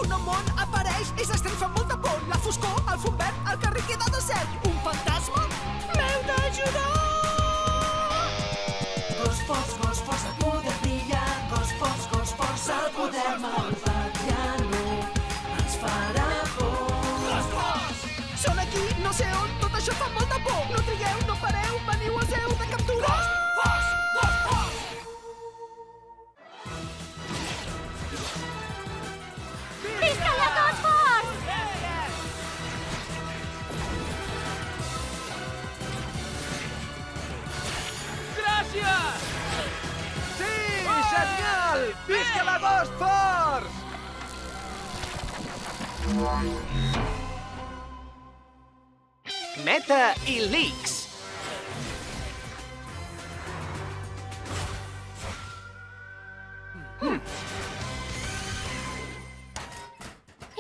Un nou món apareix, ells estrany fan molta por. La foscor, el fum verd, el carrer queda desert. Un fantasma? M'heu d'ajudar! Gos forts, el poder brillant. Gos forts, el poder malvat ja no ens farà por. Gos forts! Són aquí, no sé on, tot això fa molta por. No trigueu, no pareu, veniu, els heu de capturar. Gos forts! Visca la Gos Forts! Gràcies! Sí, genial! Visca la Ghost Force! Meta i Leaks.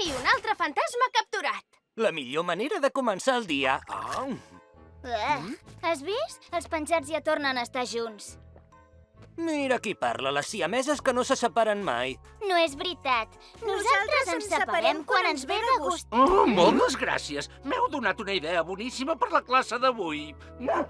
I un altre fantasma capturat. La millor manera de començar el dia. Has vist? Els penjats ja tornen a estar junts. Mira qui parla, les siameses que no se separen mai. No és veritat. Nosaltres ens separem quan ens ve de gust. Oh, moltes gràcies. M'heu donat una idea boníssima per la classe d'avui. No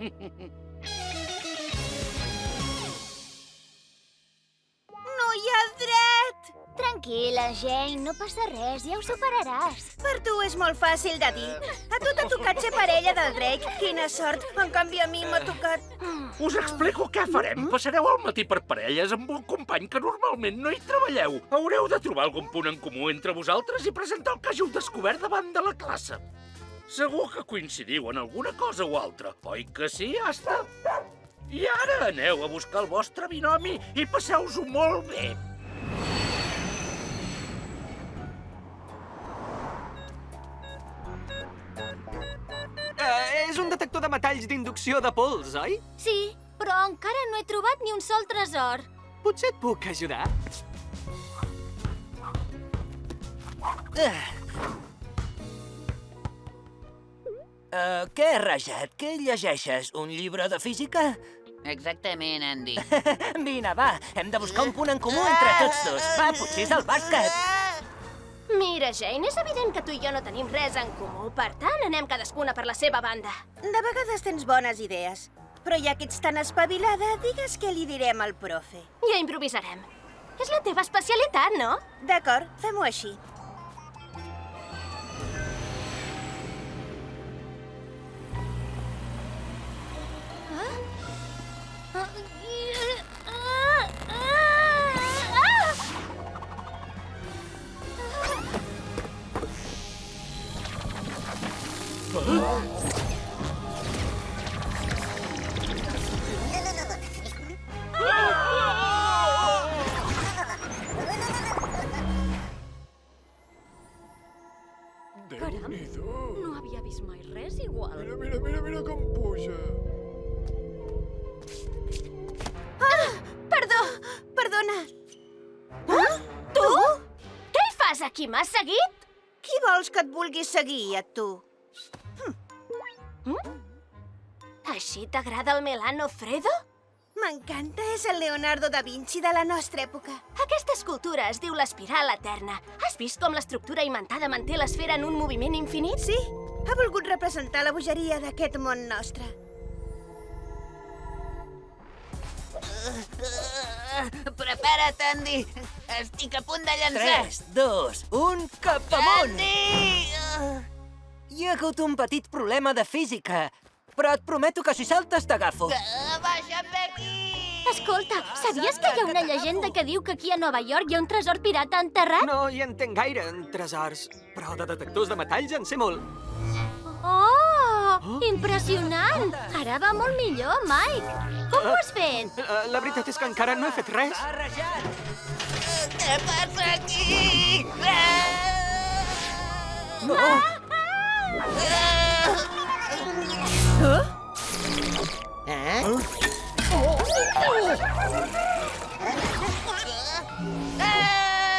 hi ha dret! Tranquil·la, Jane, no passa res, ja ho superaràs. Per tu és molt fàcil de dir. A tu t'ha tocat ser parella del Drake. Quina sort. En canvi, a mi m'ha tocat... Us explico què farem. Passareu el matí per parelles amb un company que normalment no hi treballeu. Haureu de trobar algun punt en comú entre vosaltres i presentar el que hàgiu descobert davant de la classe. Segur que coincidiu en alguna cosa o altra, oi que sí, Asta? I ara aneu a buscar el vostre binomi i passeu-vos-ho molt bé. És un detector de metalls d'inducció de pols, oi? Sí, però encara no he trobat ni un sol tresor. Potser et puc ajudar? Què, Rajat? Què llegeixes? Un llibre de física? Exactament, Andy. Vine, va, hem de buscar un punt en comú entre tots dos. Va, potser és el bàsquet. Mira, Jane, és evident que tu i jo no tenim res en comú. Per tant, anem cadascuna per la seva banda. De vegades tens bones idees. Però ja que ets tan espavilada, digues què li direm al profe. Ja improvisarem. És la teva especialitat, no? D'acord, fem-ho així. Caram, no havia vist mai res igual. Mira com puja. Perdona. Tu? Què hi fas aquí? M'has seguit? Qui vols que et vulgui seguir, a tu? Així t'agrada el Milano Fredo? M'encanta, és el Leonardo da Vinci de la nostra època. Aquesta escultura es diu l'espiral eterna. Has vist com l'estructura imantada manté l'esfera en un moviment infinit? Sí, ha volgut representar la bogeria d'aquest món nostre. Prepara't, Andy. Estic a punt de llançar. 3, 2, 1, cap amunt! Andy! Hi ha hagut un petit problema de física, però et prometo que si saltes t'agafo. Baixa'm d'aquí! Escolta, sabies que hi ha una llegenda que diu que aquí a Nova York hi ha un tresor pirata enterrat? No hi entenc gaire en tresors, però de detectors de metalls en sé molt. Oh, impressionant! Ara va molt millor, Mike. Com ho has fet? La veritat és que encara no he fet res. Va, Rajat! Què passa aquí? No!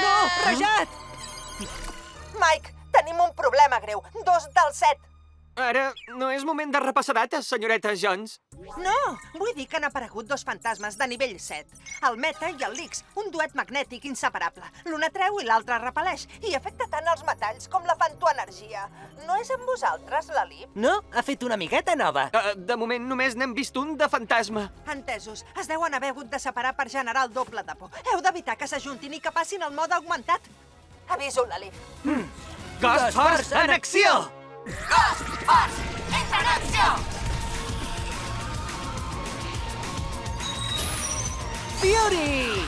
No, Rajat! Mike, tenim un problema greu. 2 del 7. Ara no és moment de repassar dates, senyoreta Jones. No, vull dir que han aparegut dos fantasmes de nivell 7. El Meta i el Lix, un duet magnètic inseparable. L'un atreu i l'altre repel·leix, i afecta tant els metalls com la fantoenergia. No és amb vosaltres, la Lip? No, ha fet una amigueta nova. De moment només n'hem vist un de fantasma. Entesos. Es deuen haver hagut de separar per generar el doble de por. Heu d'evitar que s'ajuntin i que passin el mode augmentat. Aviso la Lip. Ghost Force en acció! Ghost Force, entra en acció! Fury!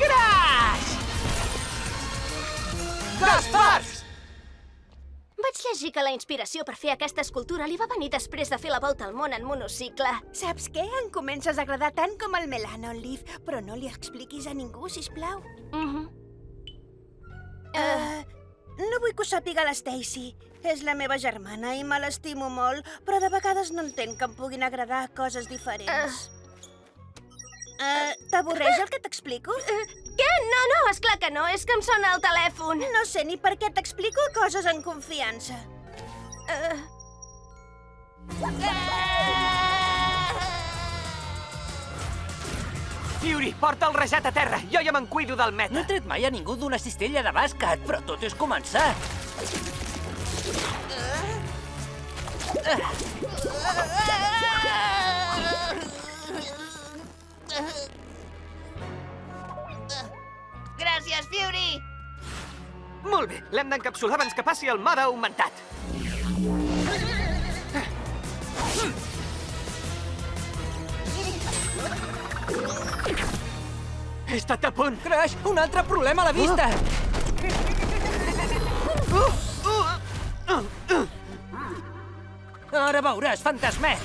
Crash! Ghost Force! Vaig llegir que la inspiració per fer aquesta escultura li va venir després de fer la volta al món en monocicle. Saps què? Em comences a agradar tant com el Melano Leaf, però no li expliquis a ningú, sisplau. No vull que ho sàpiga la Stacy. És la meva germana i me l'estimo molt, però de vegades no entenc que em puguin agradar coses diferents. T'avorreix el que t'explico? Què? No, esclar que no. És que em sona el telèfon. No sé ni per què t'explico coses en confiança. Fury, porta el rajat a terra. Jo ja me'n cuido del Meta. No he tret mai a ningú d'una cistella de bàsquet, però tot és començar. Gràcies, Fury! Molt bé, l'hem d'encapsular abans que passi el mode augmentat. He estat a punt. Crash, un altre problema a la vista! Ara veuràs, fantasmer!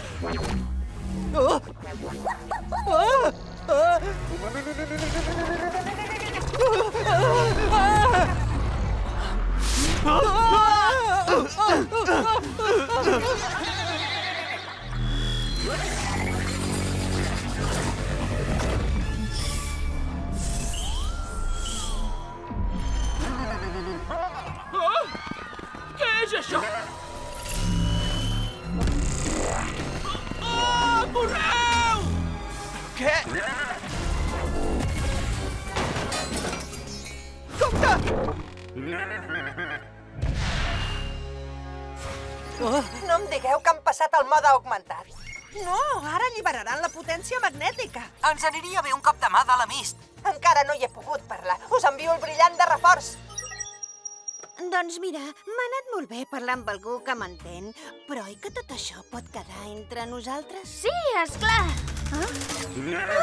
Què és això? Correu! Què? Compte! No em digueu que han passat el mode augmentat. No, ara alliberaran la potència magnètica. Ens aniria bé un cop de mà de la Mist. Encara no hi he pogut parlar. Us envio el brillant de reforç. Doncs mira, m'ha anat molt bé parlar amb algú que m'entén, però oi que tot això pot quedar entre nosaltres? Sí, esclar. Mireu!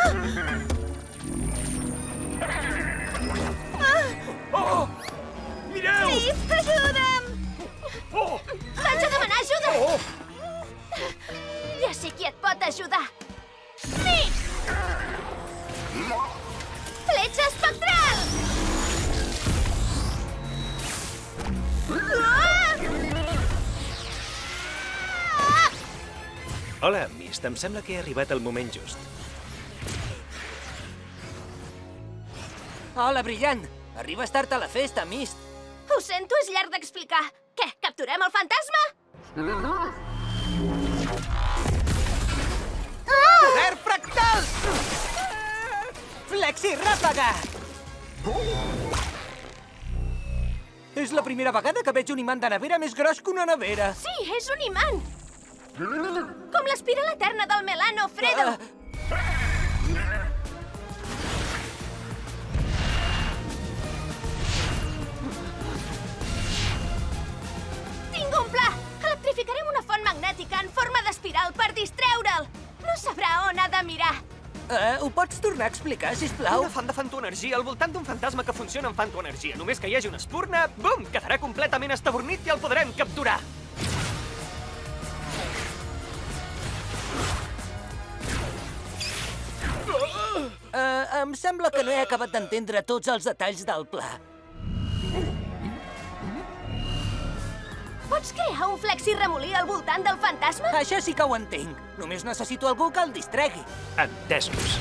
Leaf, ajuda'm! Vaig a demanar ajuda! Ja sé qui et pot ajudar. Nix! Fletxa espectral! Hola, Mist. Em sembla que he arribat al moment just. Hola, brillant! Arribes tard a la festa, Mist. Ho sento, és llarg d'explicar. Què, capturem el fantasma? Poder fractal! Flexi ràfaga! És la primera vegada que veig un imant de nevera més gros que una nevera. Sí, és un imant. Com l'espiral eterna del Melano Fredo. Tinc un pla. Electrificarem una font magnètica en forma d'espiral per distreure'l. No sabrà on ha de mirar. Ho pots tornar a explicar, sisplau? Una font de fantoenergia al voltant d'un fantasma que funciona amb fantoenergia. Només que hi hagi una espurna, bum, quedarà completament estabornit i el podrem capturar. Em sembla que no he acabat d'entendre tots els detalls del pla. Pots crear un flexi remolí al voltant del fantasma? Això sí que ho entenc. Només necessito algú que el distregui. Entesos.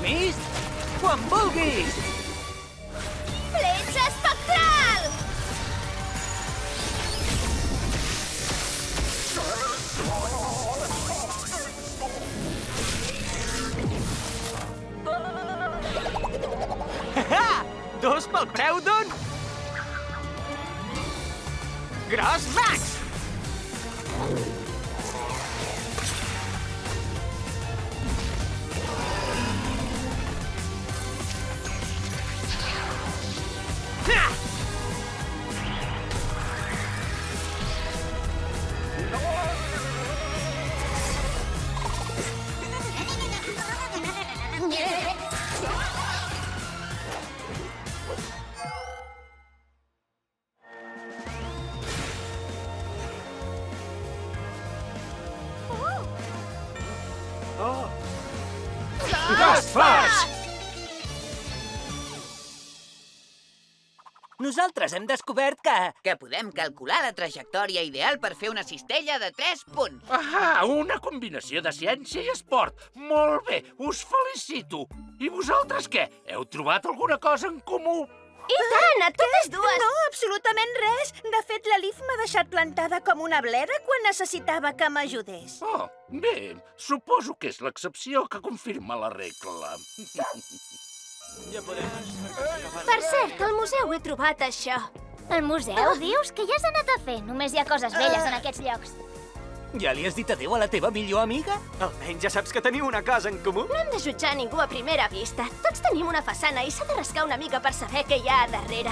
Mist? Quan vulguis! Fletxa espectral! Dos pel preu d'un... Gros Max! Nosaltres hem descobert Que podem calcular la trajectòria ideal per fer una cistella de 3 punts. Ah, una combinació de ciència i esport. Molt bé, us felicito. I vosaltres què? Heu trobat alguna cosa en comú? I tant, a totes dues! No, absolutament res. De fet, la Liv m'ha deixat plantada com una bleda quan necessitava que m'ajudés. Oh, bé, suposo que és l'excepció que confirma la regla. Per cert, al museu he trobat això. Al museu, dius? Que ja has anat a fer? Només hi ha coses velles en aquests llocs. Ja li has dit adéu a la teva millor amiga? Almenys ja saps que teniu una cosa en comú. No hem de jutjar ningú a primera vista. Tots tenim una façana i s'ha de rascar una mica per saber què hi ha a darrere.